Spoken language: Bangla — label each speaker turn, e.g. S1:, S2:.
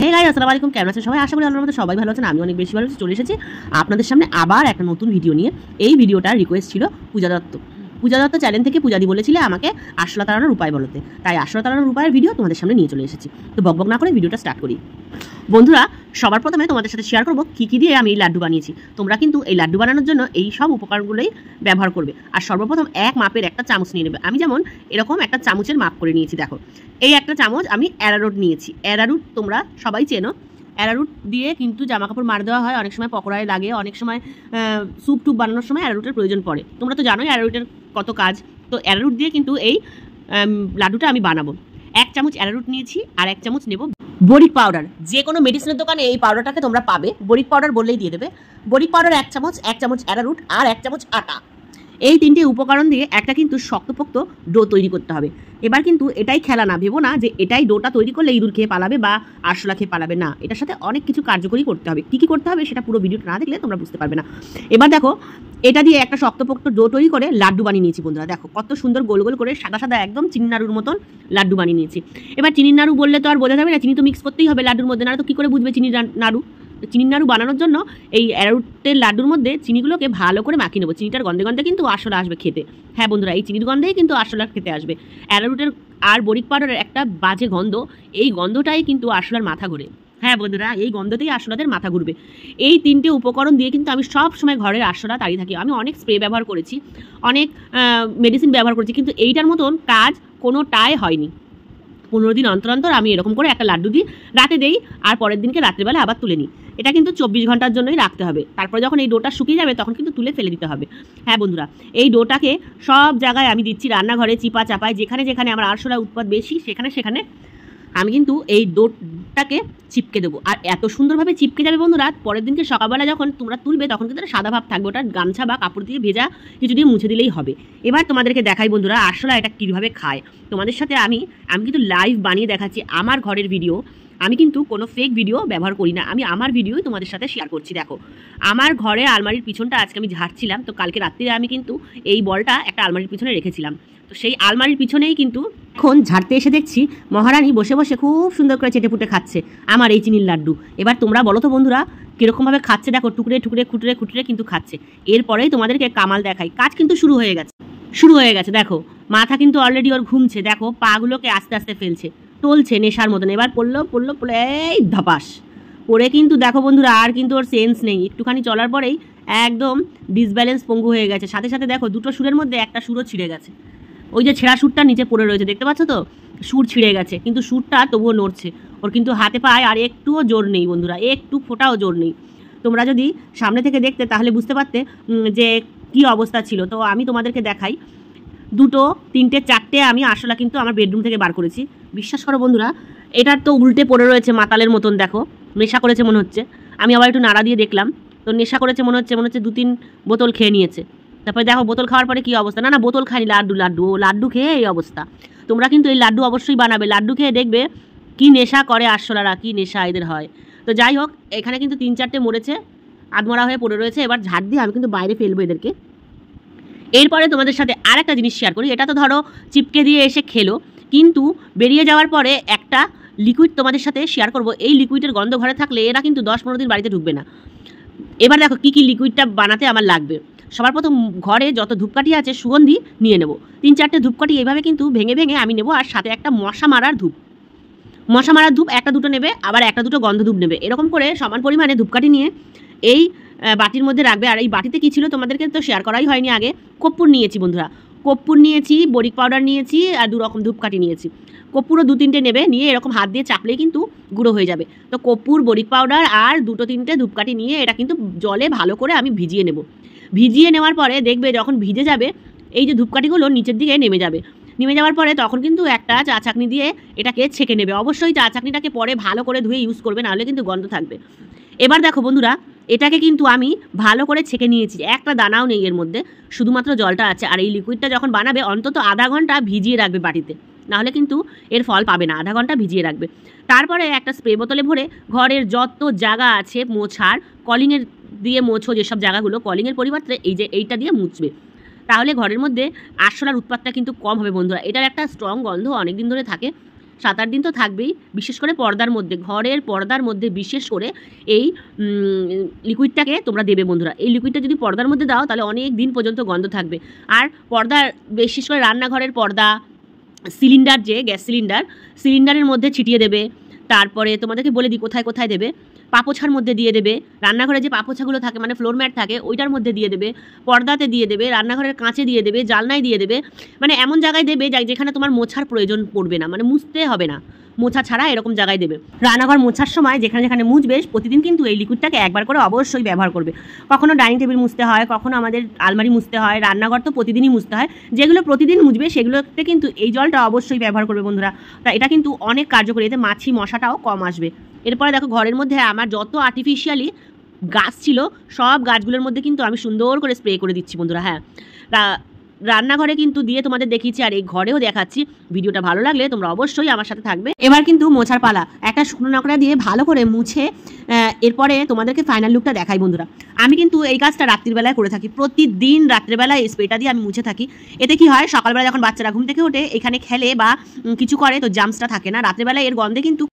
S1: হে গাইস, আসসালামু আলাইকুম। কেমন আছেন সবাই? আশা করি আল্লাহর রহমতে সবাই ভালো আছেন। আমি অনেক বেশি ভালো আছি। চলে এসেছি আপনাদের সামনে আবার একটা নতুন ভিডিও নিয়ে। এই ভিডিওটার রিকোয়েস্ট ছিল পূজা দত্ত চ্যানেল থেকে পূজাদি বলেছিলে আমাকে আরশোলা তাড়ানোর উপায় বলতে, তাই আরশোলা তাড়ানোর উপায়ের ভিডিও তোমাদের সামনে নিয়ে চলে এসেছি। তো বকবক না করে ভিডিওটা স্টার্ট করি। বন্ধুরা, সবার প্রথমে তোমাদের সাথে শেয়ার করবো কী দিয়ে আমি এই লাড্ডু বানিয়েছি। তোমরা কিন্তু এই লাড্ডু বানানোর জন্য এই সব উপকরণগুলোই ব্যবহার করবে। আর সর্বপ্রথম এক মাপের একটা চামচ নিয়ে নেবে। আমি যেমন এরকম একটা চামচের মাপ করে নিয়েছি। দেখো, এই একটা চামচ আমি অ্যারারুট নিয়েছি। অ্যারারুট তোমরা সবাই চেনো। অ্যারারুট দিয়ে কিন্তু জামা কাপড় মার দেওয়া হয়, অনেক সময় পকোড়ায় লাগে, অনেক সময় স্যুপ টুপ বানানোর সময় অ্যারারুটের প্রয়োজন পড়ে। তোমরা তো জানোই অ্যারারুটের কত কাজ। তো অ্যারারুট দিয়ে কিন্তু এই লাড্ডুটা আমি বানাবো। এক চামচ অ্যারারুট নিয়েছি আর এক চামচ নেব বরিক পাউডার। যে কোনো মেডিসিনের দোকানে এই পাউডারটাকে তোমরা পাবে, বরিক পাউডার বললেই দিয়ে দেবে। বরিক পাউডার এক চামচ অ্যারারুট আর এক চামচ আটা। এই তিনটে উপকরণ দিয়ে একটা কিন্তু শক্তপোক্ত ডো তৈরি করতে হবে। এবার কিন্তু এটাই খেলা না, ভেবো না যে এটাই ডোটা তৈরি করলে ইঁদুর খেয়ে পালাবে বা আরশোলা খেয়ে পালাবে। না, এটার সাথে অনেক কিছু কার্যকরী করতে হবে। কী কী করতে হবে সেটা পুরো ভিডিওটা না দেখলে তোমরা বুঝতে পারবে না। এবার দেখো, এটা দিয়ে একটা শক্তপোক্ত ডো তৈরি করে লাড্ডু বানিয়ে নিয়েছি। বন্ধুরা দেখো, কত সুন্দর গোল গোল করে সাদা সাদা একদম চিনির নাড়ুর মতন লাড্ডু বানিয়ে নিয়েছি। এবার চিনির নাড়ু বললে তো আর বোঝা যাবে না, চিনি তো মিক্স করতেই হবে লাড্ডুর মধ্যে, না তো কী করে বুঝবে চিনির নাড়ু। চিনির নাড়ু বানানোর জন্য এই অ্যারারুটের লাড্ডুর মধ্যে চিনিগুলোকে ভালো করে মাখিয়ে নেবো। চিনিটার গন্ধে গন্ধে কিন্তু আরশোলা আসবে খেতে। হ্যাঁ বন্ধুরা, এই চিনির গন্ধেই কিন্তু আরশোলা খেতে আসবে। অ্যারারুটের আর বরিক পাউডারের একটা বাজে গন্ধ, এই গন্ধটাই কিন্তু আরশোলার মাথা ঘুরে। হ্যাঁ বন্ধুরা, এই গন্ধতেই আরশোলাদের মাথা ঘুরবে। এই তিনটে উপকরণ দিয়ে কিন্তু আমি সব সময় ঘরের আরশোলা তাড়িয়ে থাকি। আমি অনেক স্প্রে ব্যবহার করেছি, অনেক মেডিসিন ব্যবহার করেছি, কিন্তু এইটার মতন কাজ কোনোটাই হয়নি। 15 দিন অন্তর অন্তর আমি এরকম করে একটা লাড্ডু দিই, রাতে দেই, আর পরের দিনকে রাত্রেবেলা আবার তুলে নিই। এটা কিন্তু 24 ঘন্টার জন্যই রাখতে হবে। তারপরে যখন এই ডোটা শুকিয়ে যাবে তখন কিন্তু তুলে ফেলে দিতে হবে। হ্যাঁ বন্ধুরা, এই ডোটাকে সব জায়গায় আমি দিচ্ছি, রান্নাঘরে, চিপা চাপায়, যেখানে যেখানে আমার আরশোলা উৎপাদ বেশি সেখানে সেখানে আমি কিন্তু এই ডোটাকে চিপকে দেবো। আর এত সুন্দরভাবে চিপকে যাবে বন্ধুরা, পরের দিনকে সকালবেলা যখন তোমরা তুলবে তখন কিন্তু সাদা ভাব থাকবে। ওটা গামছা বা কাপড় দিয়ে ভেজা কিছু দিয়ে মুছে দিলেই হবে। এবার তোমাদেরকে দেখাই বন্ধুরা আরশোলা এটা কীভাবে খায়। তোমাদের সাথে আমি কিন্তু লাইভ বানিয়ে দেখাচ্ছি আমার ঘরের ভিডিও। আমি কিন্তু কোনো ফেক ভিডিও ব্যবহার করি না, আমি আমার ভিডিওই তোমাদের সাথে শেয়ার করছি। দেখো, আমার ঘরে আলমারির পিছনটা আজকে আমি ঝাড়ছিলাম, তো কালকে রাত্রিরে আমি কিন্তু এই বলটা একটা আলমারির পিছনে রেখেছিলাম। তো সেই আলমারির পিছনেই কিন্তু এখন ঝাড়তে এসে দেখছি মহারানী বসে বসে খুব সুন্দর করে চেটেপুটে খাচ্ছে আমার এই চিনির লাড্ডু। এবার তোমরা বলো তো বন্ধুরা কীরকমভাবে খাচ্ছে। দেখো, টুকরে টুকরে খুঁটরে খুঁটরে কিন্তু খাচ্ছে। এরপরেই তোমাদেরকে কামাল দেখাই, কাজ কিন্তু শুরু হয়ে গেছে। দেখো, মাথা কিন্তু অলরেডি ওর ঘুমছে। দেখো, পাগুলোকে আস্তে আস্তে ফেলছে, টলছে নেশার মতন। এবার পড়লো এই ধপাস পড়ে কিন্তু দেখো বন্ধুরা আর কিন্তু ওর সেন্স নেই। একটুখানি চলার পরেই একদম ডিসব্যালেন্স পঙ্গু হয়ে গেছে। সাথে সাথে দেখো, দুটো সুরের মধ্যে একটা সুরও ছিঁড়ে গেছে। ওই যে ছেঁড়া সুরটা নিচে পড়ে রয়েছে, দেখতে পাচ্ছ তো, সুর ছিঁড়ে গেছে, কিন্তু সুরটা তবুও নড়ছে। ওর কিন্তু হাতে পায়ে আর একটুও জোর নেই বন্ধুরা, একটু ফোটাও জোর নেই। তোমরা যদি সামনে থেকে দেখতে তাহলে বুঝতে পারতে যে কি অবস্থা ছিল। তো আমি তোমাদেরকে দেখাই, 2, 3, 4টে আমি আরশোলা কিন্তু আমার বেডরুম থেকে বার করেছি। বিশ্বাস করো বন্ধুরা, এটার তো উল্টে পড়ে রয়েছে মাতালের মতন। দেখো, নেশা করেছে মনে হচ্ছে। আমি আবার একটু নাড়া দিয়ে দেখলাম, তো নেশা করেছে মনে হচ্ছে 2-3 বোতল খেয়ে নিয়েছে। তারপরে দেখো, বোতল খাওয়ার পরে কী অবস্থা। না বোতল খায়নি, লাড্ডু খেয়ে এই অবস্থা। তোমরা কিন্তু এই লাড্ডু অবশ্যই বানাবে, লাড্ডু খেয়ে দেখবে কি নেশা করে আরশোলারা, কি নেশা এদের হয়। তো যাই হোক, এখানে কিন্তু 3-4টে মরেছে, আধমরা হয়ে পড়ে রয়েছে। এবার ঝাড় দিয়ে আমি কিন্তু বাইরে ফেলবো এদেরকে। এরপরে তোমাদের সাথে আর একটা জিনিস শেয়ার করি। এটা তো ধরো চিপকে দিয়ে এসে খেলো, কিন্তু বেরিয়ে যাওয়ার পরে একটা লিকুইড তোমাদের সাথে শেয়ার করব। এই লিকুইডের গন্ধ ঘরে থাকলে এরা কিন্তু 10-15 দিন বাড়িতে ঢুকবে না। এবার দেখো কী লিকুইডটা বানাতে আমার লাগবে। সবার প্রথম ঘরে যত ধূপকাঠি আছে সুগন্ধি নিয়ে নেব। 3-4টে ধূপকাঠি এইভাবে কিন্তু ভেঙে ভেঙে আমি নেব। আর সাথে একটা মশা মারার ধূপ 1-2টো নেবে, আবার 1-2টো গন্ধ ধূপ নেবে। এরকম করে সমান পরিমাণে ধূপকাঠি নিয়ে এই বাটির মধ্যে রাখবে। আর এই বাটিতে কী ছিল তোমাদেরকে তো শেয়ার করাই হয়নি আগে। কর্পূর নিয়েছি বন্ধুরা, কর্পূর নিয়েছি, বরিক পাউডার নিয়েছি, আর 2 রকম ধূপকাঠি নিয়েছি। কর্পূরও 2-3টে নেবে, নিয়ে এরকম হাত দিয়ে চাপলেই কিন্তু গুঁড়ো হয়ে যাবে। তো কর্পূর, বরিক পাউডার আর 2-3টে ধূপকাঠি নিয়ে এটা কিন্তু জলে ভালো করে আমি ভিজিয়ে নেব। ভিজিয়ে নেওয়ার পরে দেখবে যখন ভিজে যাবে এই যে ধূপকাঠিগুলো নিচের দিকে নেমে যাওয়ার পরে তখন কিন্তু একটা চা চাকনি দিয়ে এটাকে ছেঁকে নেবে। অবশ্যই চা চাকনিটাকে পরে ভালো করে ধুয়ে ইউজ করবে, নাহলে কিন্তু গন্ধ থাকবে। এবার দেখো বন্ধুরা, এটাকে কিন্তু আমি ভালো করে ছেঁকে নিয়েছি, একটা দানাও নেই এর মধ্যে, শুধুমাত্র জলটা আছে। আর এই লিকুইডটা যখন বানাবে অন্তত আধা ঘন্টা ভিজিয়ে রাখবে বাটিতে, নাহলে কিন্তু এর ফল পাবে না। আধা ঘন্টা ভিজিয়ে রাখবে। তারপরে একটা স্প্রে বোতলে ভরে ঘরের যত জায়গা আছে মোছার, কলিংয়ের দিয়ে মোছো যেসব জায়গাগুলো, কলিংয়ের পরিবর্তে এইটা দিয়ে মুছবে। তাহলে ঘরের মধ্যে আরশোলার উৎপাতটা কিন্তু কম হবে বন্ধুরা। এটার একটা স্ট্রং গন্ধ অনেক দিন ধরে থাকে। 7-8 দিন তো থাকবেই। বিশেষ করে পর্দার মধ্যে, ঘরের পর্দার মধ্যে বিশেষ করে এই লিকুইডটাকে তোমরা দেবে বন্ধুরা। এই লিকুইডটা যদি পর্দার মধ্যে দাও তাহলে অনেক দিন পর্যন্ত গন্ধ থাকবে। আর পর্দার বিশেষ করে রান্নাঘরের পর্দা, সিলিন্ডার, যে গ্যাস সিলিন্ডারের মধ্যে ছিটিয়ে দেবে। তারপরে তোমাদেরকে বলে দিই কোথায় কোথায় দেবে। পাপোছার মধ্যে দিয়ে দেবে, রান্নাঘরে যে পাপোছাগুলো থাকে মানে ফ্লোর ম্যাট থাকে ওইটার মধ্যে দিয়ে দেবে, পর্দাতে দিয়ে দেবে, রান্নাঘরের কাঁচে দিয়ে দেবে, জানলায় দিয়ে দেবে। মানে এমন জায়গায় দেবে যেখানে তোমার মোছার প্রয়োজন পড়বে না, মানে মুছতে হবে না, মোছা ছাড়া এরকম জায়গায় দেবে। রান্নাঘর মোছার সময় যেখানে যেখানে মুছবে প্রতিদিন কিন্তু এই লিকুইডটাকে একবার করে অবশ্যই ব্যবহার করবে। কখনো ডাইনিং টেবিল মুছতে হয়, কখনো আমাদের আলমারি মুছতে হয়, রান্নাঘর তো প্রতিদিনই মুছতে হয়। যেগুলো প্রতিদিন মুছবে সেগুলোতে কিন্তু এই জলটা অবশ্যই ব্যবহার করবে বন্ধুরা। তা এটা কিন্তু অনেক কার্যকরী, এতে মাছি মশাটাও কম আসবে। এরপরে দেখো ঘরের মধ্যে আমার যত আর্টিফিশিয়ালি গাছ ছিল সব গাছগুলোর মধ্যে কিন্তু আমি সুন্দর করে স্প্রে করে দিচ্ছি বন্ধুরা। হ্যাঁ, রান্নাঘরে কিন্তু দিয়ে তোমাদের দেখিয়েছি আর এই ঘরেও দেখাচ্ছি। ভিডিওটা ভালো লাগলে তোমরা অবশ্যই আমার সাথে থাকবে। এবার কিন্তু মোছার পালা। একটা শুকনো নোকড়া দিয়ে ভালো করে মুছে এরপরে তোমাদেরকে ফাইনাল লুকটা দেখাই বন্ধুরা। আমি কিন্তু এই কাজটা রাত্রিবেলায় করে থাকি, প্রতিদিন রাত্রিবেলায় এই স্প্রেটা দিয়ে আমি মুছে থাকি। এতে কি হয়, সকালবেলা যখন বাচ্চারা ঘুম থেকে ওঠে এখানে খেলে বা কিছু করে তো জার্মসটা থাকে না। রাত্রিবেলায় এর গন্ধে কিন্তু